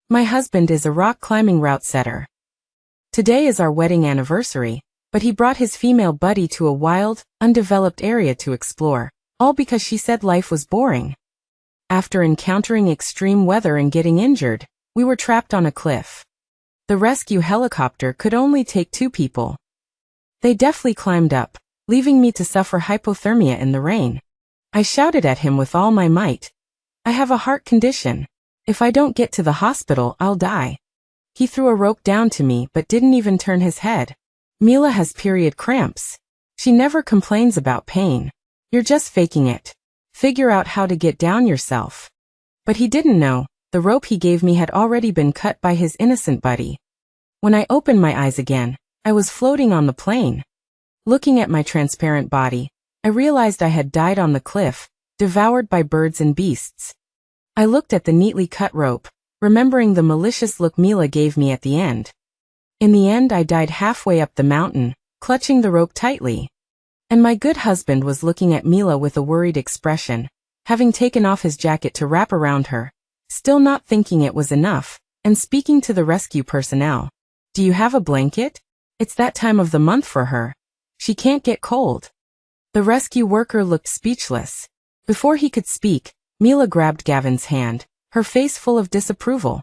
My husband is a rock climbing route setter. Today is our wedding anniversary, but he brought his female buddy to a wild, undeveloped area to explore, all because she said life was boring. After encountering extreme weather and getting injured, we were trapped on a cliff. The rescue helicopter could only take 2 people. They deftly climbed up, leaving me to suffer hypothermia in the rain. I shouted at him with all my might. I have a heart condition. If I don't get to the hospital, I'll die. He threw a rope down to me but didn't even turn his head. Mila has period cramps. She never complains about pain. You're just faking it. Figure out how to get down yourself. But he didn't know. The rope he gave me had already been cut by his innocent buddy. When I opened my eyes again, I was floating on the plane. Looking at my transparent body, I realized I had died on the cliff, devoured by birds and beasts. I looked at the neatly cut rope, remembering the malicious look Mila gave me at the end. In the end, I died halfway up the mountain, clutching the rope tightly. And my good husband was looking at Mila with a worried expression, having taken off his jacket to wrap around her, still not thinking it was enough, and speaking to the rescue personnel. Do you have a blanket? It's that time of the month for her. She can't get cold. The rescue worker looked speechless. Before he could speak, Mila grabbed Gavin's hand, her face full of disapproval.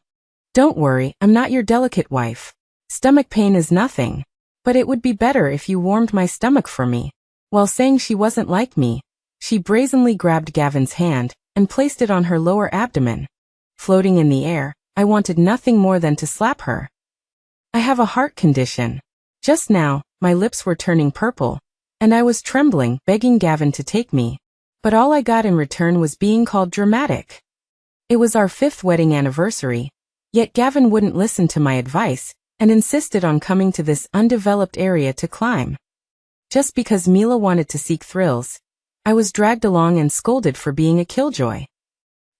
Don't worry, I'm not your delicate wife. Stomach pain is nothing. But it would be better if you warmed my stomach for me. While saying she wasn't like me, she brazenly grabbed Gavin's hand and placed it on her lower abdomen. Floating in the air, I wanted nothing more than to slap her. I have a heart condition. Just now, my lips were turning purple, and I was trembling, begging Gavin to take me. But all I got in return was being called dramatic. It was our 5th wedding anniversary, yet Gavin wouldn't listen to my advice and insisted on coming to this undeveloped area to climb. Just because Mila wanted to seek thrills, I was dragged along and scolded for being a killjoy.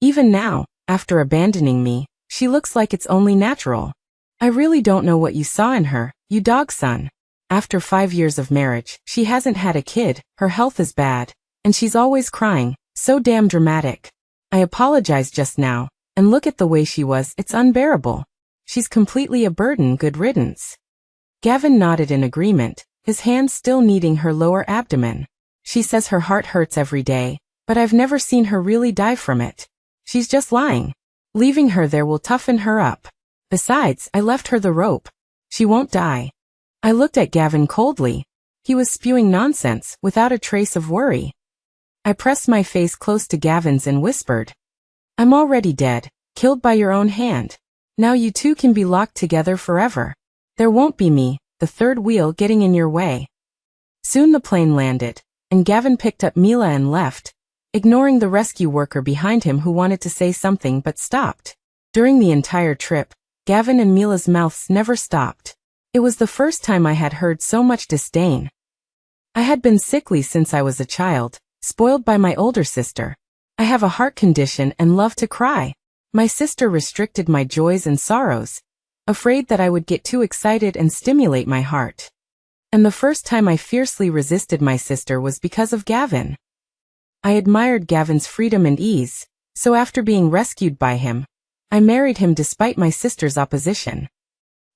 Even now, after abandoning me, she looks like it's only natural. I really don't know what you saw in her, you dog son. After 5 years of marriage, she hasn't had a kid, her health is bad, and she's always crying, so damn dramatic. I apologized just now, and look at the way she was, it's unbearable. She's completely a burden, good riddance. Gavin nodded in agreement, his hand still kneading her lower abdomen. She says her heart hurts every day, but I've never seen her really die from it. She's just lying. Leaving her there will toughen her up. Besides, I left her the rope. She won't die. I looked at Gavin coldly. He was spewing nonsense, without a trace of worry. I pressed my face close to Gavin's and whispered, I'm already dead, killed by your own hand. Now you two can be locked together forever. There won't be me, the third wheel, getting in your way. Soon the plane landed, and Gavin picked up Mila and left, ignoring the rescue worker behind him who wanted to say something but stopped. During the entire trip, Gavin and Mila's mouths never stopped. It was the first time I had heard so much disdain. I had been sickly since I was a child, spoiled by my older sister. I have a heart condition and love to cry. My sister restricted my joys and sorrows, afraid that I would get too excited and stimulate my heart. And the first time I fiercely resisted my sister was because of Gavin. I admired Gavin's freedom and ease, so after being rescued by him, I married him despite my sister's opposition.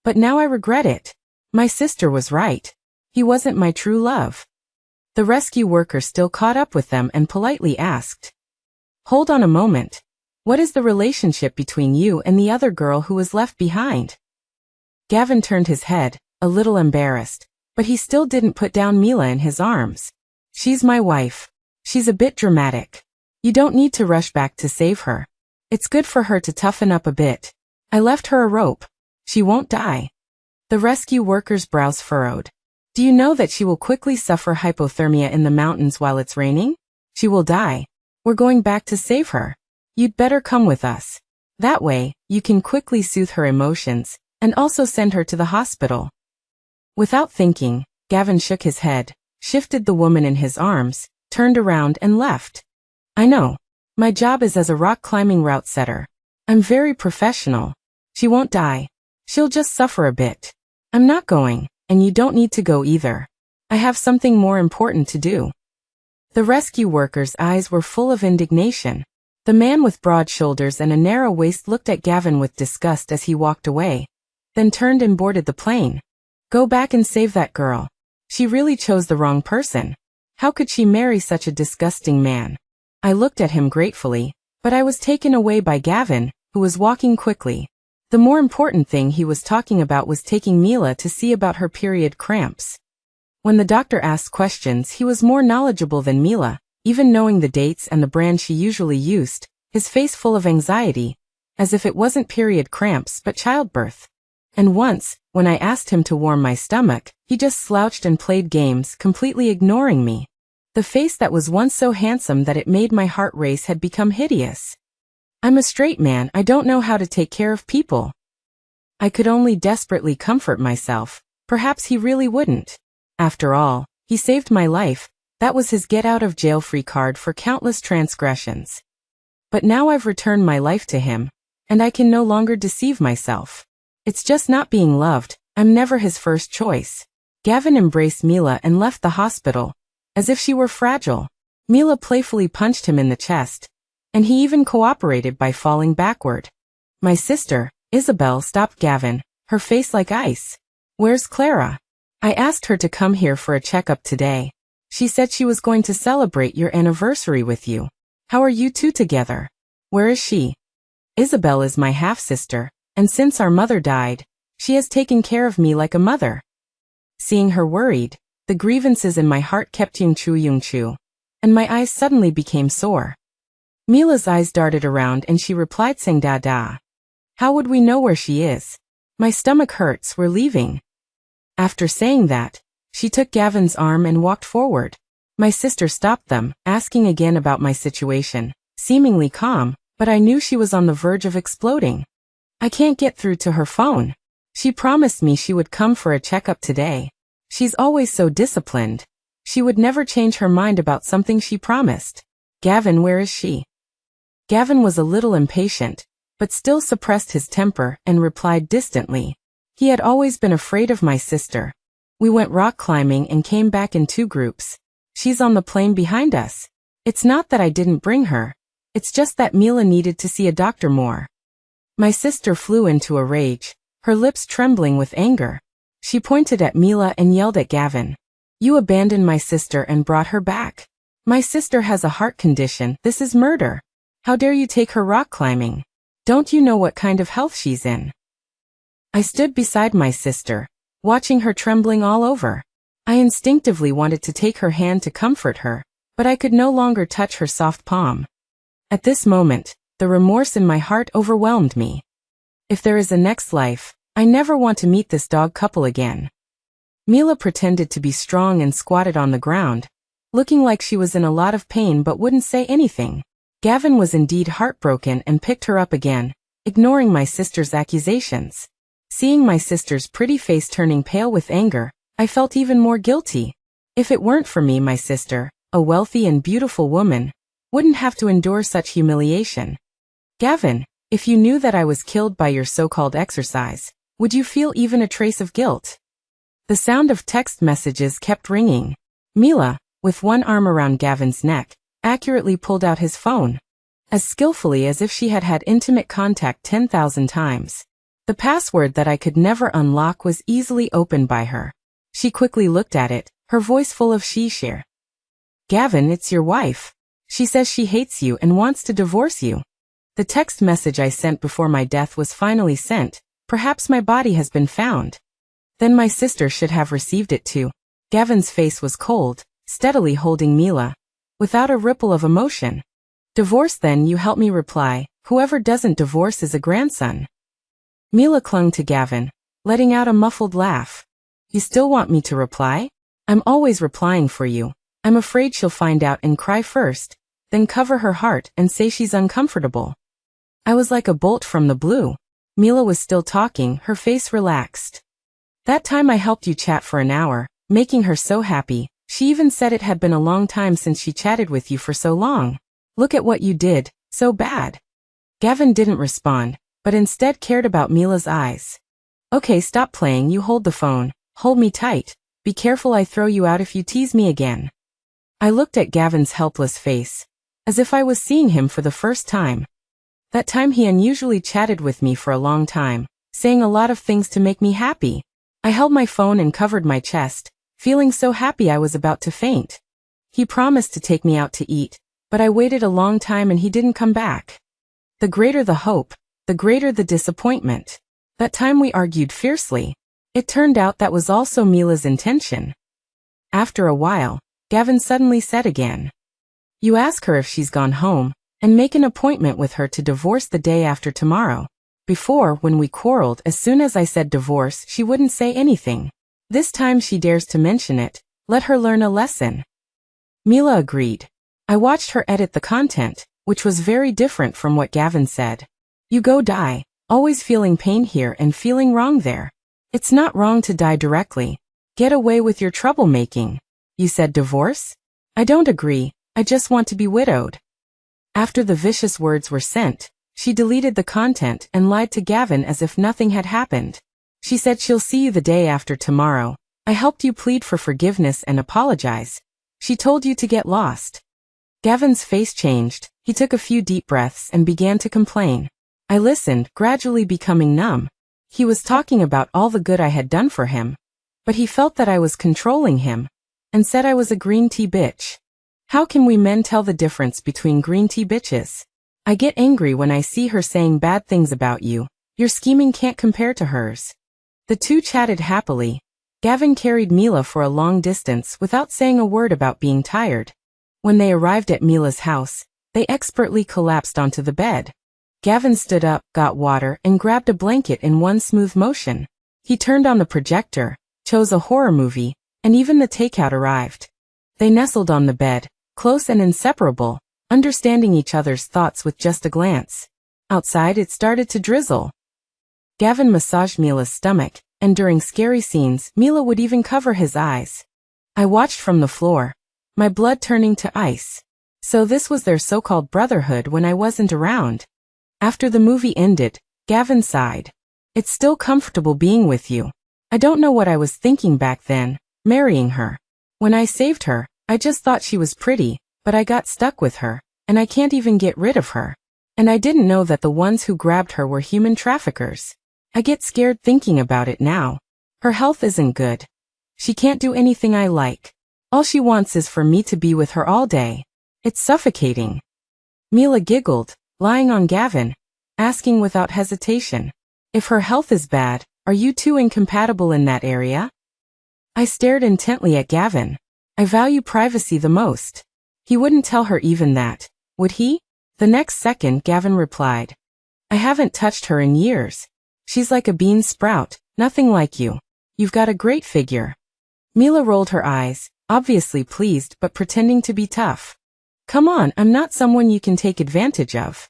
But now I regret it. My sister was right. He wasn't my true love. The rescue worker still caught up with them and politely asked, Hold on a moment. What is the relationship between you and the other girl who was left behind? Gavin turned his head, a little embarrassed, but he still didn't put down Mila in his arms. She's my wife. She's a bit dramatic. You don't need to rush back to save her. It's good for her to toughen up a bit. I left her a rope. She won't die. The rescue worker's brows furrowed. Do you know that she will quickly suffer hypothermia in the mountains while it's raining? She will die. We're going back to save her. You'd better come with us. That way, you can quickly soothe her emotions, and also send her to the hospital. Without thinking, Gavin shook his head, shifted the woman in his arms, turned around and left. I know. My job is as a rock climbing route setter. I'm very professional. She won't die. She'll just suffer a bit. I'm not going, and you don't need to go either. I have something more important to do. The rescue worker's eyes were full of indignation. The man with broad shoulders and a narrow waist looked at Gavin with disgust as he walked away, then turned and boarded the plane. Go back and save that girl. She really chose the wrong person. How could she marry such a disgusting man? I looked at him gratefully, but I was taken away by Gavin, who was walking quickly. The more important thing he was talking about was taking Mila to see about her period cramps. When the doctor asked questions, he was more knowledgeable than Mila, even knowing the dates and the brand she usually used, his face full of anxiety, as if it wasn't period cramps but childbirth. And once, when I asked him to warm my stomach, he just slouched and played games, completely ignoring me. The face that was once so handsome that it made my heart race had become hideous. I'm a straight man, I don't know how to take care of people. I could only desperately comfort myself. Perhaps he really wouldn't. After all, he saved my life. That was his get-out-of-jail-free card for countless transgressions. But now I've returned my life to him, and I can no longer deceive myself. It's just not being loved. I'm never his first choice. Gavin embraced Mila and left the hospital, as if she were fragile. Mila playfully punched him in the chest, and he even cooperated by falling backward. My sister, Isabel, stopped Gavin, her face like ice. Where's Clara? I asked her to come here for a checkup today. She said she was going to celebrate your anniversary with you. How are you two together? Where is she? Isabel is my half-sister, and since our mother died, she has taken care of me like a mother. Seeing her worried, the grievances in my heart kept yung-chu, and my eyes suddenly became sore. Mila's eyes darted around and she replied saying da. How would we know where she is? My stomach hurts, we're leaving. After saying that, she took Gavin's arm and walked forward. My sister stopped them, asking again about my situation, seemingly calm, but I knew she was on the verge of exploding. I can't get through to her phone. She promised me she would come for a checkup today. She's always so disciplined. She would never change her mind about something she promised. Gavin, where is she? Gavin was a little impatient, but still suppressed his temper and replied distantly. He had always been afraid of my sister. We went rock climbing and came back in 2 groups. She's on the plane behind us. It's not that I didn't bring her. It's just that Mila needed to see a doctor more. My sister flew into a rage, her lips trembling with anger. She pointed at Mila and yelled at Gavin. You abandoned my sister and brought her back. My sister has a heart condition. This is murder. How dare you take her rock climbing? Don't you know what kind of health she's in? I stood beside my sister, watching her trembling all over. I instinctively wanted to take her hand to comfort her, but I could no longer touch her soft palm. At this moment, the remorse in my heart overwhelmed me. If there is a next life, I never want to meet this dog couple again. Mila pretended to be strong and squatted on the ground, looking like she was in a lot of pain but wouldn't say anything. Gavin was indeed heartbroken and picked her up again, ignoring my sister's accusations. Seeing my sister's pretty face turning pale with anger, I felt even more guilty. If it weren't for me, my sister, a wealthy and beautiful woman, wouldn't have to endure such humiliation. Gavin, if you knew that I was killed by your so-called exercise, would you feel even a trace of guilt? The sound of text messages kept ringing. Mila, with one arm around Gavin's neck, accurately pulled out his phone, as skillfully as if she had had intimate contact 10,000 times. The password that I could never unlock was easily opened by her. She quickly looked at it, her voice full of sheer. Gavin, it's your wife. She says she hates you and wants to divorce you. The text message I sent before my death was finally sent. Perhaps my body has been found. Then my sister should have received it too. Gavin's face was cold, steadily holding Mila, without a ripple of emotion. Divorce then, you help me reply. Whoever doesn't divorce is a grandson. Mila clung to Gavin, letting out a muffled laugh. You still want me to reply? I'm always replying for you. I'm afraid she'll find out and cry first, then cover her heart and say she's uncomfortable. I was like a bolt from the blue. Mila was still talking, her face relaxed. That time I helped you chat for an hour, making her so happy. She even said it had been a long time since she chatted with you for so long. Look at what you did, so bad. Gavin didn't respond, but instead cared about Mila's eyes. Okay, stop playing, you hold the phone, hold me tight, be careful I throw you out if you tease me again. I looked at Gavin's helpless face, as if I was seeing him for the first time. That time he unusually chatted with me for a long time, saying a lot of things to make me happy. I held my phone and covered my chest, feeling so happy I was about to faint. He promised to take me out to eat, but I waited a long time and he didn't come back. The greater the hope, the greater the disappointment. That time we argued fiercely. It turned out that was also Mila's intention. After a while, Gavin suddenly said again, "You ask her if she's gone home, and make an appointment with her to divorce the day after tomorrow." Before, when we quarreled, as soon as I said divorce, she wouldn't say anything. This time she dares to mention it. Let her learn a lesson. Mila agreed. I watched her edit the content, which was very different from what Gavin said. "You go die, always feeling pain here and feeling wrong there. It's not wrong to die directly. Get away with your troublemaking. You said divorce? I don't agree, I just want to be widowed." After the vicious words were sent, she deleted the content and lied to Gavin as if nothing had happened. She said she'll see you the day after tomorrow. I helped you plead for forgiveness and apologize. She told you to get lost. Gavin's face changed. He took a few deep breaths and began to complain. I listened, gradually becoming numb. He was talking about all the good I had done for him, but he felt that I was controlling him, and said I was a green tea bitch. How can we men tell the difference between green tea bitches? I get angry when I see her saying bad things about you. Your scheming can't compare to hers. The two chatted happily. Gavin carried Mila for a long distance without saying a word about being tired. When they arrived at Mila's house, they expertly collapsed onto the bed. Gavin stood up, got water, and grabbed a blanket in one smooth motion. He turned on the projector, chose a horror movie, and even the takeout arrived. They nestled on the bed, close and inseparable, understanding each other's thoughts with just a glance. Outside it started to drizzle. Gavin massaged Mila's stomach, and during scary scenes, Mila would even cover his eyes. I watched from the floor, my blood turning to ice. So this was their so-called brotherhood when I wasn't around. After the movie ended, Gavin sighed. It's still comfortable being with you. I don't know what I was thinking back then, marrying her. When I saved her, I just thought she was pretty, but I got stuck with her, and I can't even get rid of her. And I didn't know that the ones who grabbed her were human traffickers. I get scared thinking about it now. Her health isn't good. She can't do anything I like. All she wants is for me to be with her all day. It's suffocating. Mila giggled, lying on Gavin, asking without hesitation, "If her health is bad, are you two incompatible in that area?" I stared intently at Gavin. I value privacy the most. He wouldn't tell her even that, would he? The next second Gavin replied, "I haven't touched her in years. She's like a bean sprout, nothing like you. You've got a great figure." Mila rolled her eyes, obviously pleased but pretending to be tough. "Come on, I'm not someone you can take advantage of,"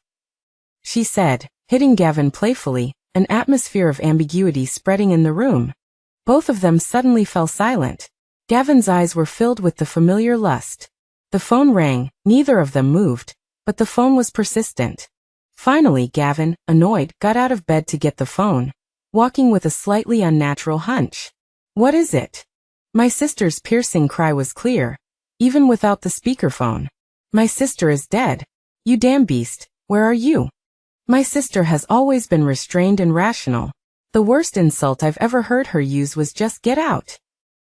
she said, hitting Gavin playfully, an atmosphere of ambiguity spreading in the room. Both of them suddenly fell silent. Gavin's eyes were filled with the familiar lust. The phone rang, neither of them moved, but the phone was persistent. Finally Gavin, annoyed, got out of bed to get the phone, walking with a slightly unnatural hunch. "What is it?" My sister's piercing cry was clear, even without the speakerphone. "My sister is dead. You damn beast, where are you?" My sister has always been restrained and rational. The worst insult I've ever heard her use was just "get out."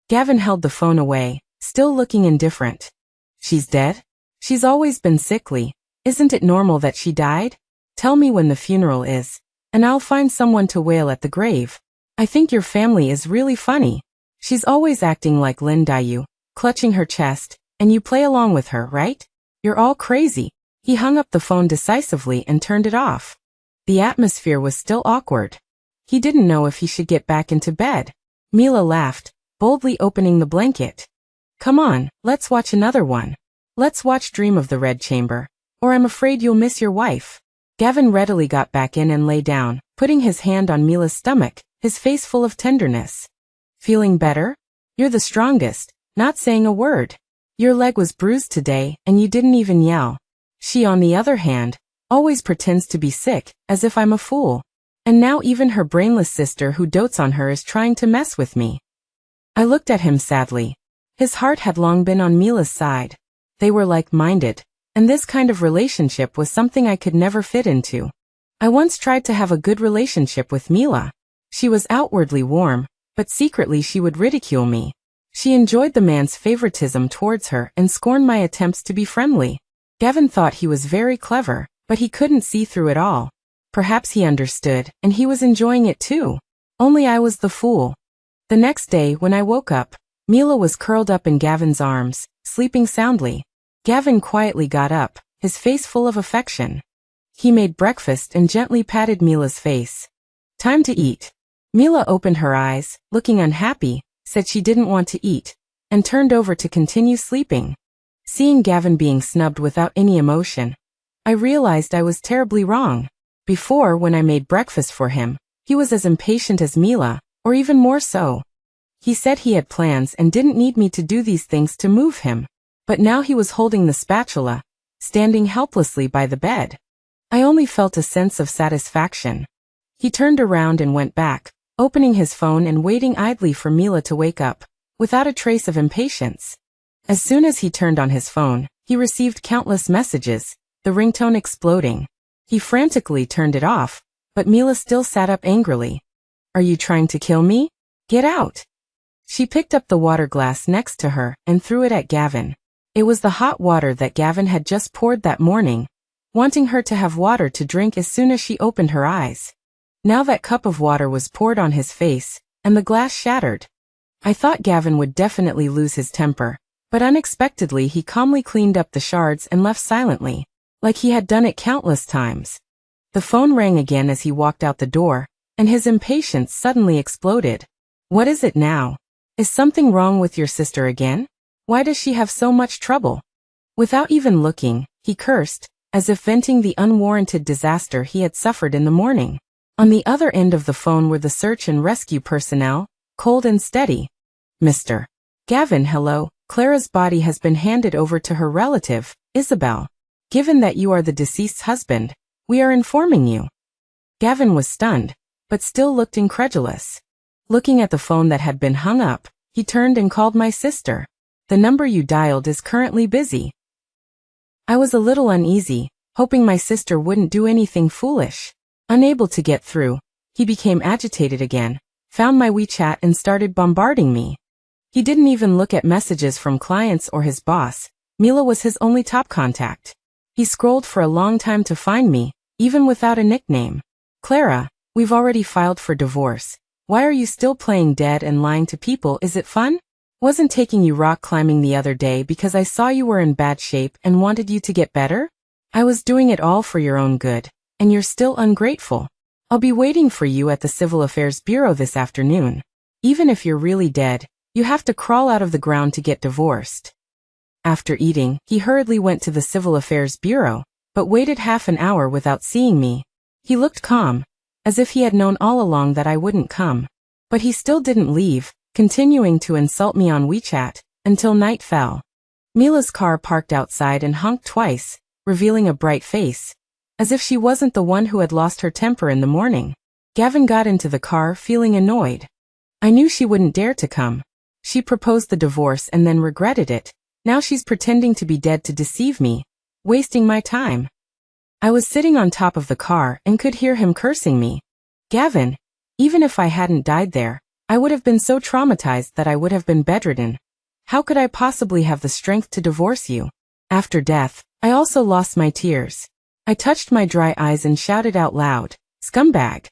Gavin held the phone away, still looking indifferent. "She's dead? She's always been sickly. Isn't it normal that she died? Tell me when the funeral is, and I'll find someone to wail at the grave. I think your family is really funny. She's always acting like Lin Dayu, clutching her chest, and you play along with her, right? You're all crazy." He hung up the phone decisively and turned it off. The atmosphere was still awkward. He didn't know if he should get back into bed. Mila laughed, boldly opening the blanket. "Come on, let's watch another one. Let's watch Dream of the Red Chamber, or I'm afraid you'll miss your wife." Gavin readily got back in and lay down, putting his hand on Mila's stomach, his face full of tenderness. "Feeling better? You're the strongest, not saying a word. Your leg was bruised today, and you didn't even yell. She, on the other hand, always pretends to be sick, as if I'm a fool. And now even her brainless sister who dotes on her is trying to mess with me." I looked at him sadly. His heart had long been on Mila's side. They were like-minded, And this kind of relationship was something I could never fit into. I once tried to have a good relationship with Mila. She was outwardly warm, but secretly she would ridicule me. She enjoyed the man's favoritism towards her and scorned my attempts to be friendly. Gavin thought he was very clever, but he couldn't see through it all. Perhaps he understood, and he was enjoying it too. Only I was the fool. The next day, when I woke up, Mila was curled up in Gavin's arms, sleeping soundly. Gavin quietly got up, his face full of affection. He made breakfast and gently patted Mila's face. Time to eat. Mila opened her eyes, looking unhappy, said she didn't want to eat, and turned over to continue sleeping. Seeing Gavin being snubbed without any emotion, I realized I was terribly wrong. Before, when I made breakfast for him, he was as impatient as Mila, or even more so. He said he had plans and didn't need me to do these things to move him. But now he was holding the spatula, standing helplessly by the bed. I only felt a sense of satisfaction. He turned around and went back, opening his phone and waiting idly for Mila to wake up, without a trace of impatience. As soon as he turned on his phone, he received countless messages, the ringtone exploding. He frantically turned it off, but Mila still sat up angrily. Are you trying to kill me? Get out! She picked up the water glass next to her and threw it at Gavin. It was the hot water that Gavin had just poured that morning, wanting her to have water to drink as soon as she opened her eyes. Now that cup of water was poured on his face, and the glass shattered. I thought Gavin would definitely lose his temper, but unexpectedly he calmly cleaned up the shards and left silently, like he had done it countless times. The phone rang again as he walked out the door, and his impatience suddenly exploded. What is it now? Is something wrong with your sister again? Why does she have so much trouble? Without even looking, he cursed, as if venting the unwarranted disaster he had suffered in the morning. On the other end of the phone were the search and rescue personnel, cold and steady. Mr. Gavin, hello. Clara's body has been handed over to her relative, Isabel. Given that you are the deceased's husband, we are informing you. Gavin was stunned, but still looked incredulous. Looking at the phone that had been hung up, he turned and called my sister. The number you dialed is currently busy. I was a little uneasy, hoping my sister wouldn't do anything foolish. Unable to get through, he became agitated again, found my WeChat and started bombarding me. He didn't even look at messages from clients or his boss. Mila was his only top contact. He scrolled for a long time to find me, even without a nickname. Clara, we've already filed for divorce. Why are you still playing dead and lying to people? Is it fun? Wasn't taking you rock climbing the other day because I saw you were in bad shape and wanted you to get better? I was doing it all for your own good, and you're still ungrateful. I'll be waiting for you at the Civil Affairs Bureau this afternoon. Even if you're really dead, you have to crawl out of the ground to get divorced. After eating, he hurriedly went to the Civil Affairs Bureau, but waited half an hour without seeing me. He looked calm, as if he had known all along that I wouldn't come. But he still didn't leave, continuing to insult me on WeChat, until night fell. Mila's car parked outside and honked twice, revealing a bright face, as if she wasn't the one who had lost her temper in the morning. Gavin got into the car feeling annoyed. I knew she wouldn't dare to come. She proposed the divorce and then regretted it. Now she's pretending to be dead to deceive me, wasting my time. I was sitting on top of the car and could hear him cursing me. Gavin, even if I hadn't died there, I would have been so traumatized that I would have been bedridden. How could I possibly have the strength to divorce you? After death, I also lost my tears. I touched my dry eyes and shouted out loud, scumbag.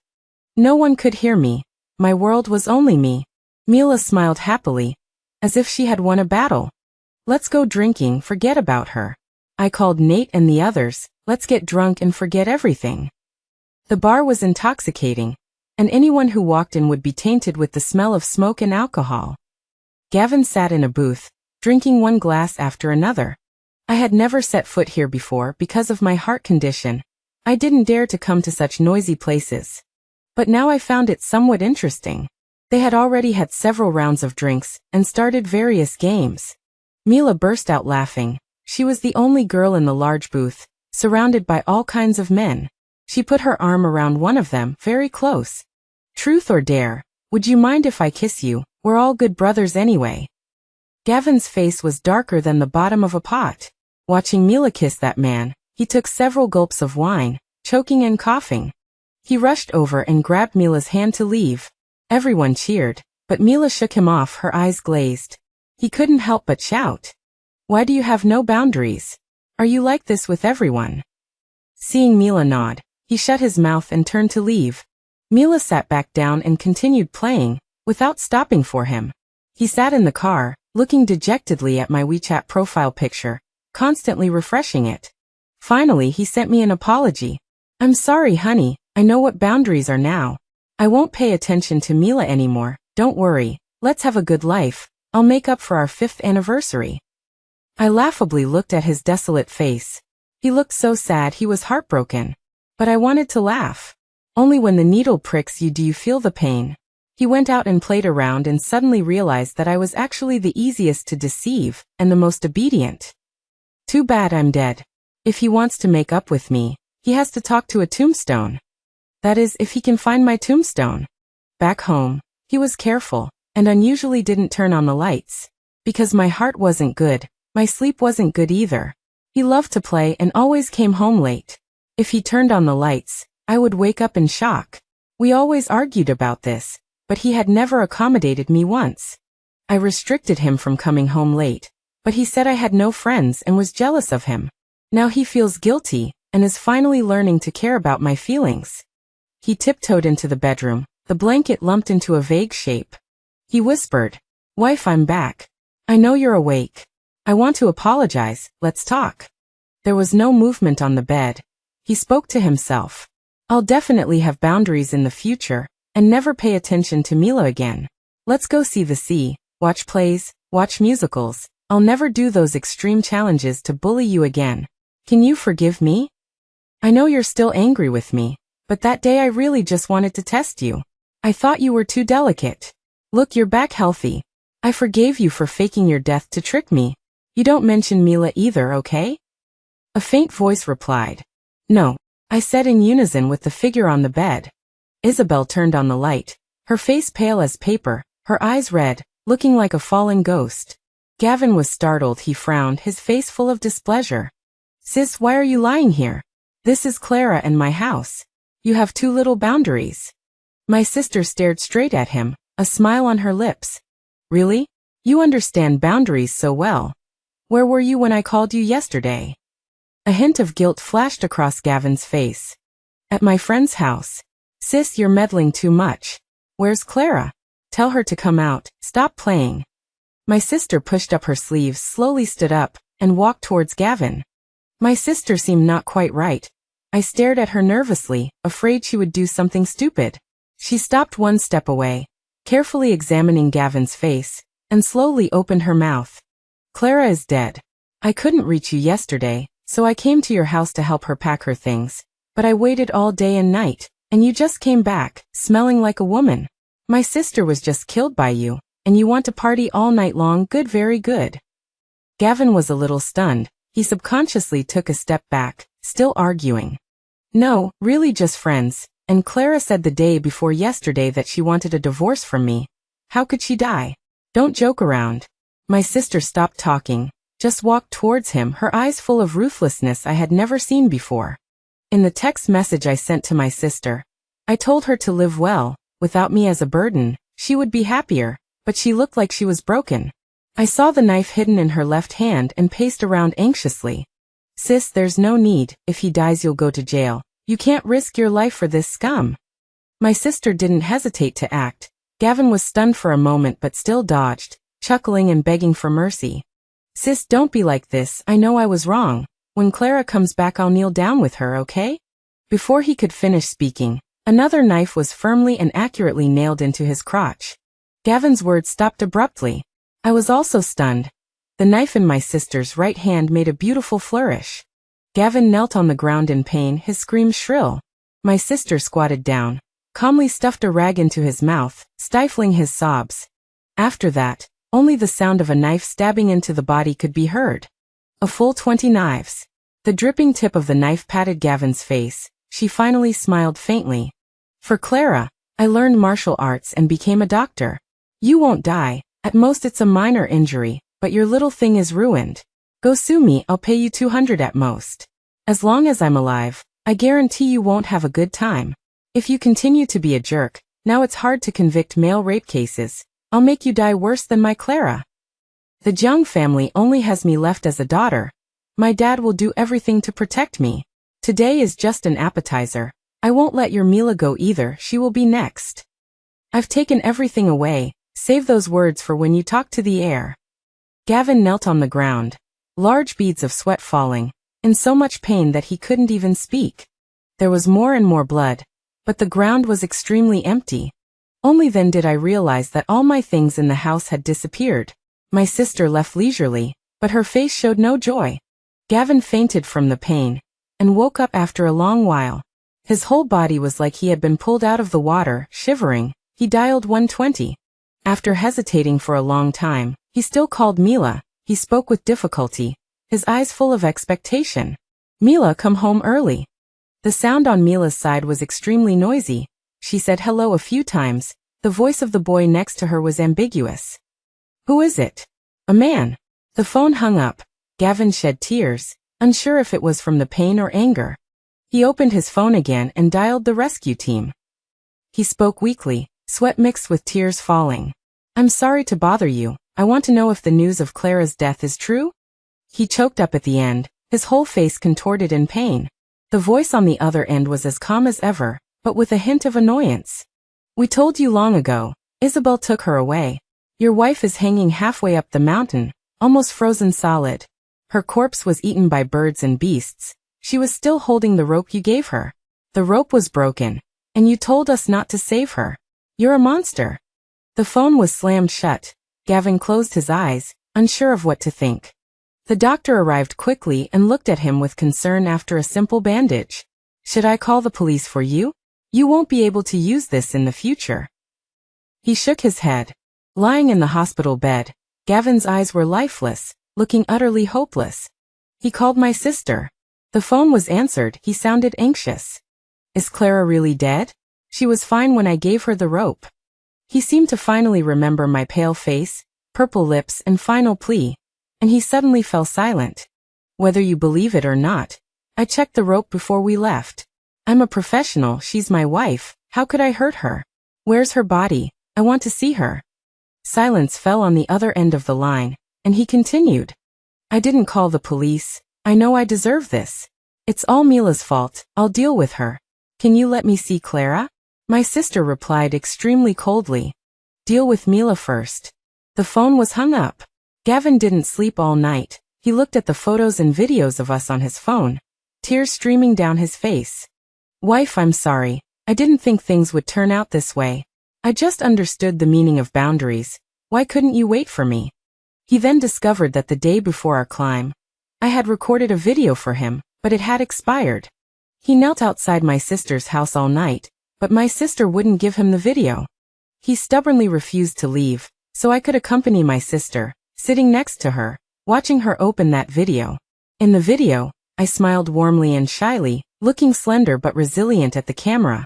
No one could hear me. My world was only me. Mila smiled happily, as if she had won a battle. Let's go drinking, forget about her. I called Nate and the others, let's get drunk and forget everything. The bar was intoxicating, and anyone who walked in would be tainted with the smell of smoke and alcohol. Gavin sat in a booth, drinking one glass after another. I had never set foot here before because of my heart condition. I didn't dare to come to such noisy places. But now I found it somewhat interesting. They had already had several rounds of drinks and started various games. Mila burst out laughing. She was the only girl in the large booth, surrounded by all kinds of men. She put her arm around one of them, very close. Truth or dare? Would you mind if I kiss you? We're all good brothers anyway. Gavin's face was darker than the bottom of a pot. Watching Mila kiss that man, he took several gulps of wine, choking and coughing. He rushed over and grabbed Mila's hand to leave. Everyone cheered, but Mila shook him off, her eyes glazed. He couldn't help but shout. "Why do you have no boundaries? Are you like this with everyone?" Seeing Mila nod, he shut his mouth and turned to leave. Mila sat back down and continued playing, without stopping for him. He sat in the car, looking dejectedly at my WeChat profile picture, constantly refreshing it. Finally, he sent me an apology. "I'm sorry, honey, I know what boundaries are now. I won't pay attention to Mila anymore, don't worry, let's have a good life, I'll make up for our 5th anniversary." I laughably looked at his desolate face. He looked so sad, he was heartbroken. But I wanted to laugh. Only when the needle pricks you do you feel the pain. He went out and played around and suddenly realized that I was actually the easiest to deceive, and the most obedient. Too bad I'm dead. If he wants to make up with me, he has to talk to a tombstone. That is, if he can find my tombstone. Back home, he was careful, and unusually didn't turn on the lights. Because my heart wasn't good, my sleep wasn't good either. He loved to play and always came home late. If he turned on the lights, I would wake up in shock. We always argued about this, but he had never accommodated me once. I restricted him from coming home late, but he said I had no friends and was jealous of him. Now he feels guilty, and is finally learning to care about my feelings. He tiptoed into the bedroom, the blanket lumped into a vague shape. He whispered, "Wife, I'm back. I know you're awake. I want to apologize, let's talk." There was no movement on the bed. He spoke to himself. "I'll definitely have boundaries in the future, and never pay attention to Mila again. Let's go see the sea, watch plays, watch musicals. I'll never do those extreme challenges to bully you again. Can you forgive me? I know you're still angry with me, but that day I really just wanted to test you. I thought you were too delicate. Look, you're back healthy. I forgave you for faking your death to trick me. You don't mention Mila either, okay?" A faint voice replied. "No," I said in unison with the figure on the bed. Isabel turned on the light, her face pale as paper, her eyes red, looking like a fallen ghost. Gavin was startled. He frowned, his face full of displeasure. "Sis, why are you lying here? This is Clara and my house. You have too little boundaries." My sister stared straight at him, a smile on her lips. "Really? You understand boundaries so well. Where were you when I called you yesterday?" A hint of guilt flashed across Gavin's face. "At my friend's house." "Sis, you're meddling too much. Where's Clara? Tell her to come out, stop playing." My sister pushed up her sleeves, slowly stood up, and walked towards Gavin. My sister seemed not quite right. I stared at her nervously, afraid she would do something stupid. She stopped one step away, carefully examining Gavin's face, and slowly opened her mouth. "Clara is dead. I couldn't reach you yesterday, so I came to your house to help her pack her things, but I waited all day and night, and you just came back, smelling like a woman. My sister was just killed by you, and you want to party all night long. Good, very good." Gavin was a little stunned. He subconsciously took a step back, still arguing. "No, really just friends, and Clara said the day before yesterday that she wanted a divorce from me. How could she die? Don't joke around." My sister stopped talking, just walked towards him, her eyes full of ruthlessness I had never seen before. In the text message I sent to my sister, I told her to live well, without me as a burden, she would be happier, but she looked like she was broken. I saw the knife hidden in her left hand and paced around anxiously. "Sis, there's no need. If he dies you'll go to jail. You can't risk your life for this scum." My sister didn't hesitate to act. Gavin was stunned for a moment but still dodged, chuckling and begging for mercy. "Sis, don't be like this. I know I was wrong. When Clara comes back I'll kneel down with her, okay?" Before he could finish speaking, another knife was firmly and accurately nailed into his crotch. Gavin's words stopped abruptly. I was also stunned. The knife in my sister's right hand made a beautiful flourish. Gavin knelt on the ground in pain, his screams shrill. My sister squatted down, calmly stuffed a rag into his mouth, stifling his sobs. After that, only the sound of a knife stabbing into the body could be heard. A full 20 knives. The dripping tip of the knife patted Gavin's face. She finally smiled faintly. "For Clara, I learned martial arts and became a doctor. You won't die. At most it's a minor injury, but your little thing is ruined. Go sue me, I'll pay you 200 at most. As long as I'm alive, I guarantee you won't have a good time. If you continue to be a jerk, now it's hard to convict male rape cases. I'll make you die worse than my Clara. The Jiang family only has me left as a daughter. My dad will do everything to protect me. Today is just an appetizer. I won't let your Mila go either, she will be next. I've taken everything away, save those words for when you talk to the air. Gavin knelt on the ground, large beads of sweat falling, in so much pain that he couldn't even speak. There was more and more blood, but the ground was extremely empty. Only then did I realize that all my things in the house had disappeared. My sister left leisurely, but her face showed no joy. Gavin fainted from the pain, and woke up after a long while. His whole body was like he had been pulled out of the water, shivering. He dialed 120. After hesitating for a long time, he still called Mila. He spoke with difficulty, his eyes full of expectation. Mila, come home early. The sound on Mila's side was extremely noisy. She said hello a few times. The voice of the boy next to her was ambiguous. Who is it? A man. The phone hung up. Gavin shed tears, unsure if it was from the pain or anger. He opened his phone again and dialed the rescue team. He spoke weakly, sweat mixed with tears falling. I'm sorry to bother you. I want to know if the news of Clara's death is true? He choked up at the end, his whole face contorted in pain. The voice on the other end was as calm as ever, but with a hint of annoyance. We told you long ago. Isabel took her away. Your wife is hanging halfway up the mountain, almost frozen solid. Her corpse was eaten by birds and beasts. She was still holding the rope you gave her. The rope was broken, and you told us not to save her. You're a monster. The phone was slammed shut. Gavin closed his eyes, unsure of what to think. The doctor arrived quickly and looked at him with concern after a simple bandage. Should I call the police for you? You won't be able to use this in the future. He shook his head. Lying in the hospital bed, Gavin's eyes were lifeless, looking utterly hopeless. He called my sister. The phone was answered. He sounded anxious. Is Clara really dead? She was fine when I gave her the rope. He seemed to finally remember my pale face, purple lips and final plea, and he suddenly fell silent. Whether you believe it or not, I checked the rope before we left. I'm a professional, she's my wife, how could I hurt her? Where's her body? I want to see her. Silence fell on the other end of the line, and he continued. I didn't call the police, I know I deserve this. It's all Mila's fault, I'll deal with her. Can you let me see Clara? My sister replied extremely coldly. Deal with Mila first. The phone was hung up. Gavin didn't sleep all night. He looked at the photos and videos of us on his phone, tears streaming down his face. Wife, I'm sorry. I didn't think things would turn out this way. I just understood the meaning of boundaries. Why couldn't you wait for me? He then discovered that the day before our climb, I had recorded a video for him, but it had expired. He knelt outside my sister's house all night, but my sister wouldn't give him the video. He stubbornly refused to leave, so I could accompany my sister, sitting next to her, watching her open that video. In the video, I smiled warmly and shyly, looking slender but resilient at the camera.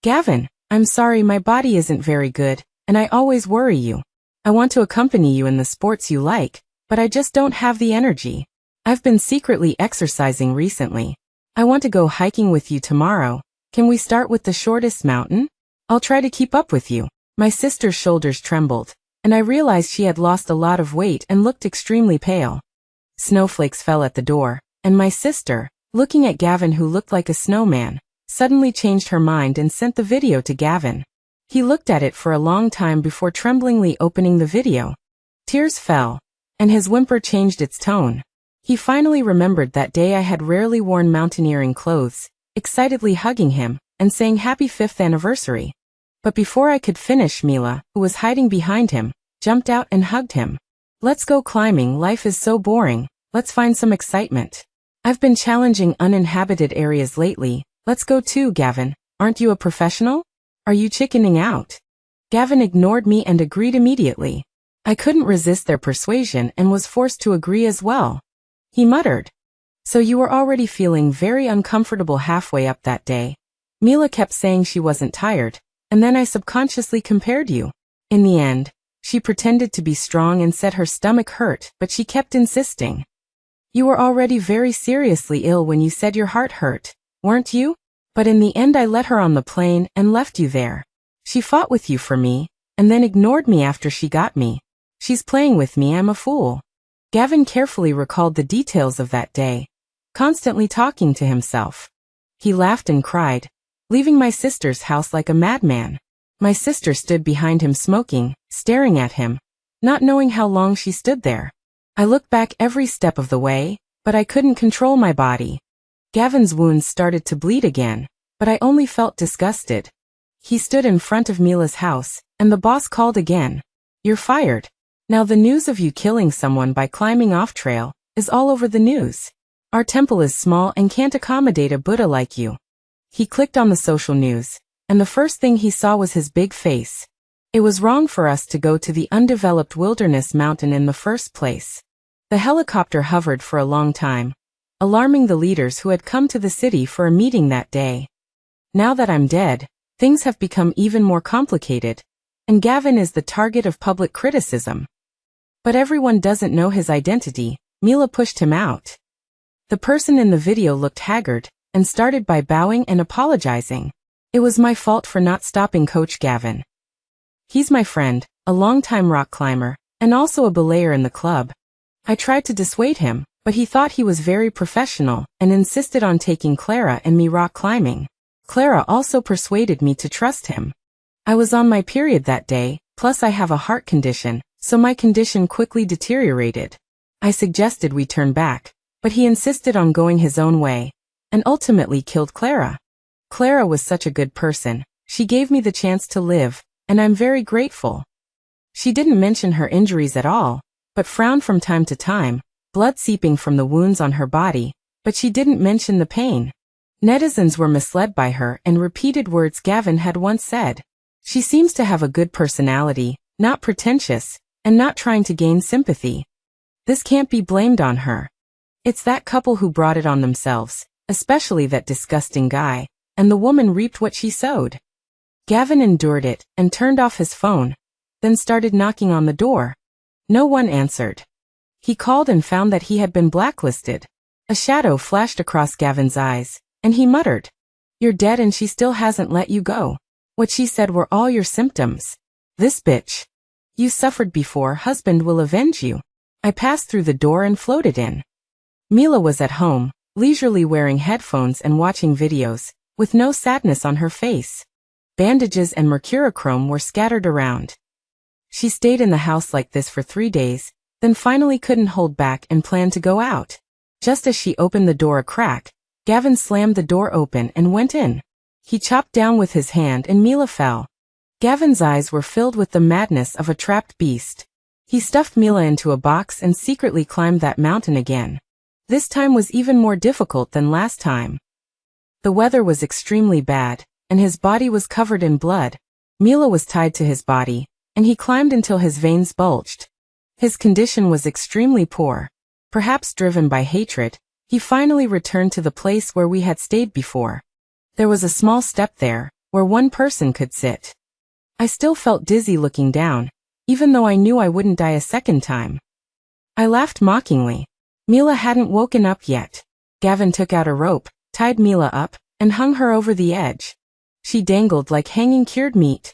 Gavin, I'm sorry my body isn't very good, and I always worry you. I want to accompany you in the sports you like, but I just don't have the energy. I've been secretly exercising recently. I want to go hiking with you tomorrow. Can we start with the shortest mountain? I'll try to keep up with you. My sister's shoulders trembled, and I realized she had lost a lot of weight and looked extremely pale. Snowflakes fell at the door, and my sister, looking at Gavin who looked like a snowman, suddenly changed her mind and sent the video to Gavin. He looked at it for a long time before tremblingly opening the video. Tears fell, and his whimper changed its tone. He finally remembered that day I had rarely worn mountaineering clothes, excitedly hugging him, and saying happy 5th anniversary. But before I could finish, Mila, who was hiding behind him, jumped out and hugged him. Let's go climbing, life is so boring, let's find some excitement. I've been challenging uninhabited areas lately, let's go too, Gavin. Aren't you a professional? Are you chickening out? Gavin ignored me and agreed immediately. I couldn't resist their persuasion and was forced to agree as well. He muttered. So you were already feeling very uncomfortable halfway up that day. Mila kept saying she wasn't tired, and then I subconsciously compared you. In the end, she pretended to be strong and said her stomach hurt, but she kept insisting. You were already very seriously ill when you said your heart hurt, weren't you? But in the end I let her on the plane and left you there. She fought with you for me, and then ignored me after she got me. She's playing with me, I'm a fool. Gavin carefully recalled the details of that day, constantly talking to himself. He laughed and cried, leaving my sister's house like a madman. My sister stood behind him smoking, staring at him, not knowing how long she stood there. I looked back every step of the way, but I couldn't control my body. Gavin's wounds started to bleed again, but I only felt disgusted. He stood in front of Mila's house, and the boss called again. You're fired. Now the news of you killing someone by climbing off trail is all over the news. Our temple is small and can't accommodate a Buddha like you. He clicked on the social news, and the first thing he saw was his big face. It was wrong for us to go to the undeveloped wilderness mountain in the first place. The helicopter hovered for a long time, alarming the leaders who had come to the city for a meeting that day. Now that I'm dead, things have become even more complicated, and Gavin is the target of public criticism. But everyone doesn't know his identity. Mila pushed him out. The person in the video looked haggard, and started by bowing and apologizing. It was my fault for not stopping Coach Gavin. He's my friend, a longtime rock climber, and also a belayer in the club. I tried to dissuade him, but he thought he was very professional, and insisted on taking Clara and me rock climbing. Clara also persuaded me to trust him. I was on my period that day, plus I have a heart condition, so my condition quickly deteriorated. I suggested we turn back, but he insisted on going his own way, and ultimately killed Clara. Clara was such a good person. She gave me the chance to live, and I'm very grateful. She didn't mention her injuries at all, but frowned from time to time, blood seeping from the wounds on her body, but she didn't mention the pain. Netizens were misled by her and repeated words Gavin had once said. She seems to have a good personality, not pretentious, and not trying to gain sympathy. This can't be blamed on her. It's that couple who brought it on themselves, especially that disgusting guy, and the woman reaped what she sowed. Gavin endured it and turned off his phone, then started knocking on the door. No one answered. He called and found that he had been blacklisted. A shadow flashed across Gavin's eyes, and he muttered, "You're dead and she still hasn't let you go. What she said were all your symptoms. This bitch. You suffered before, husband will avenge you." I passed through the door and floated in. Mila was at home, leisurely wearing headphones and watching videos, with no sadness on her face. Bandages and mercurochrome were scattered around. She stayed in the house like this for 3 days, then finally couldn't hold back and planned to go out. Just as she opened the door a crack, Gavin slammed the door open and went in. He chopped down with his hand and Mila fell. Gavin's eyes were filled with the madness of a trapped beast. He stuffed Mila into a box and secretly climbed that mountain again. This time was even more difficult than last time. The weather was extremely bad, and his body was covered in blood. Mila was tied to his body, and he climbed until his veins bulged. His condition was extremely poor. Perhaps driven by hatred, he finally returned to the place where we had stayed before. There was a small step there, where one person could sit. I still felt dizzy looking down, even though I knew I wouldn't die a second time. I laughed mockingly. Mila hadn't woken up yet. Gavin took out a rope, tied Mila up, and hung her over the edge. She dangled like hanging cured meat.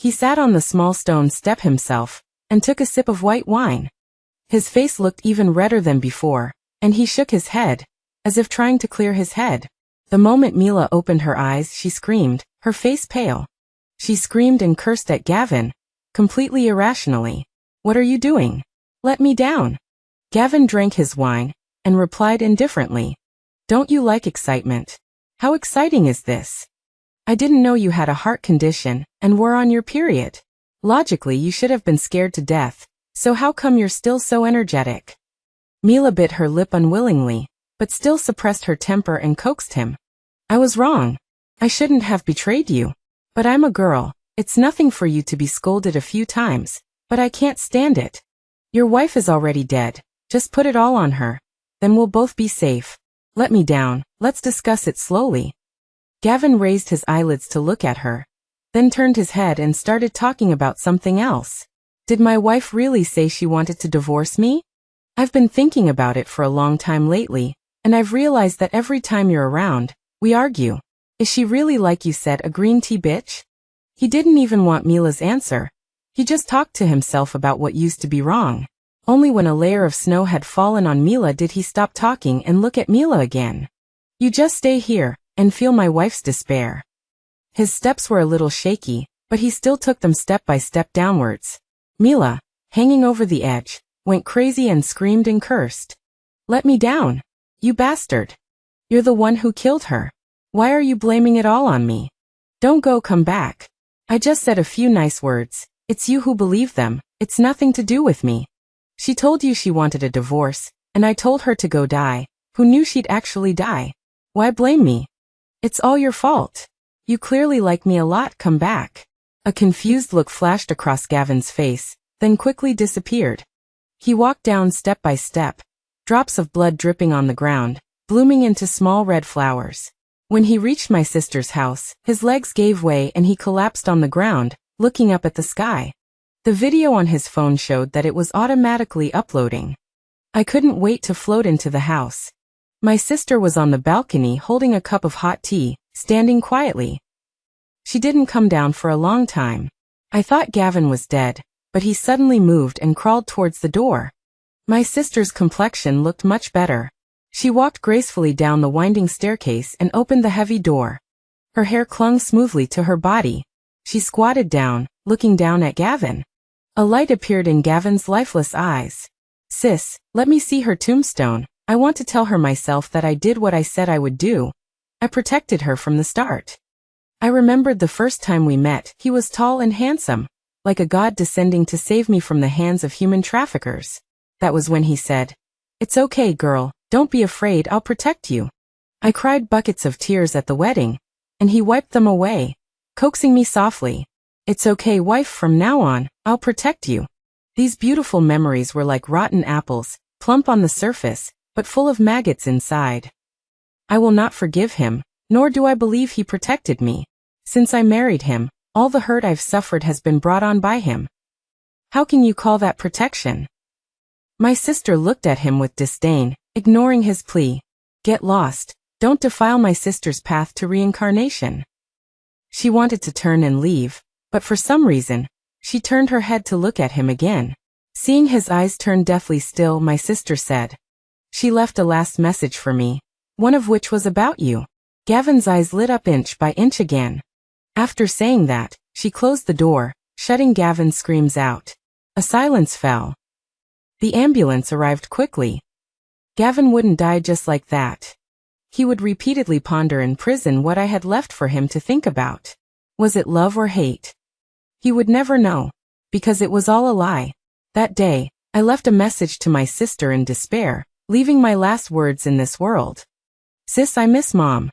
He sat on the small stone step himself, and took a sip of white wine. His face looked even redder than before, and he shook his head, as if trying to clear his head. The moment Mila opened her eyes, she screamed, her face pale. She screamed and cursed at Gavin, completely irrationally. "What are you doing? Let me down." Gavin drank his wine, and replied indifferently, "Don't you like excitement? How exciting is this? I didn't know you had a heart condition, and were on your period. Logically you should have been scared to death, so how come you're still so energetic?" Mila bit her lip unwillingly, but still suppressed her temper and coaxed him. "I was wrong. I shouldn't have betrayed you. But I'm a girl. It's nothing for you to be scolded a few times, but I can't stand it. Your wife is already dead. Just put it all on her. Then we'll both be safe. Let me down. Let's discuss it slowly." Gavin raised his eyelids to look at her, then turned his head and started talking about something else. "Did my wife really say she wanted to divorce me?" I've been thinking about it for a long time lately, and I've realized that every time you're around, we argue. Is she really like you said, a green tea bitch? He didn't even want Mila's answer. He just talked to himself about what used to be wrong. Only when a layer of snow had fallen on Mila did he stop talking and look at Mila again. You just stay here, and feel my wife's despair. His steps were a little shaky, but he still took them step by step downwards. Mila, hanging over the edge, went crazy and screamed and cursed. Let me down. You bastard. You're the one who killed her. Why are you blaming it all on me? Don't go, come back. I just said a few nice words. It's you who believe them. It's nothing to do with me. She told you she wanted a divorce, and I told her to go die. Who knew she'd actually die? Why blame me? It's all your fault. You clearly like me a lot, come back. A confused look flashed across Gavin's face, then quickly disappeared. He walked down step by step, drops of blood dripping on the ground, blooming into small red flowers. When he reached my sister's house, his legs gave way and he collapsed on the ground, looking up at the sky. The video on his phone showed that it was automatically uploading. I couldn't wait to float into the house. My sister was on the balcony holding a cup of hot tea, standing quietly. She didn't come down for a long time. I thought Gavin was dead, but he suddenly moved and crawled towards the door. My sister's complexion looked much better. She walked gracefully down the winding staircase and opened the heavy door. Her hair clung smoothly to her body. She squatted down, looking down at Gavin. A light appeared in Gavin's lifeless eyes. Sis, let me see her tombstone. I want to tell her myself that I did what I said I would do. I protected her from the start. I remembered the first time we met. He was tall and handsome, like a god descending to save me from the hands of human traffickers. That was when he said, "It's okay, girl, don't be afraid, I'll protect you." I cried buckets of tears at the wedding, and he wiped them away, coaxing me softly. "It's okay, wife, from now on, I'll protect you." These beautiful memories were like rotten apples, plump on the surface, but full of maggots inside. I will not forgive him, nor do I believe he protected me. Since I married him, all the hurt I've suffered has been brought on by him. How can you call that protection? My sister looked at him with disdain, ignoring his plea. Get lost, don't defile my sister's path to reincarnation. She wanted to turn and leave, but for some reason, she turned her head to look at him again. Seeing his eyes turn deathly still, my sister said. She left a last message for me, one of which was about you. Gavin's eyes lit up inch by inch again. After saying that, she closed the door, shutting Gavin's screams out. A silence fell. The ambulance arrived quickly. Gavin wouldn't die just like that. He would repeatedly ponder in prison what I had left for him to think about. Was it love or hate? He would never know, because it was all a lie. That day, I left a message to my sister in despair, leaving my last words in this world. Sis, I miss Mom.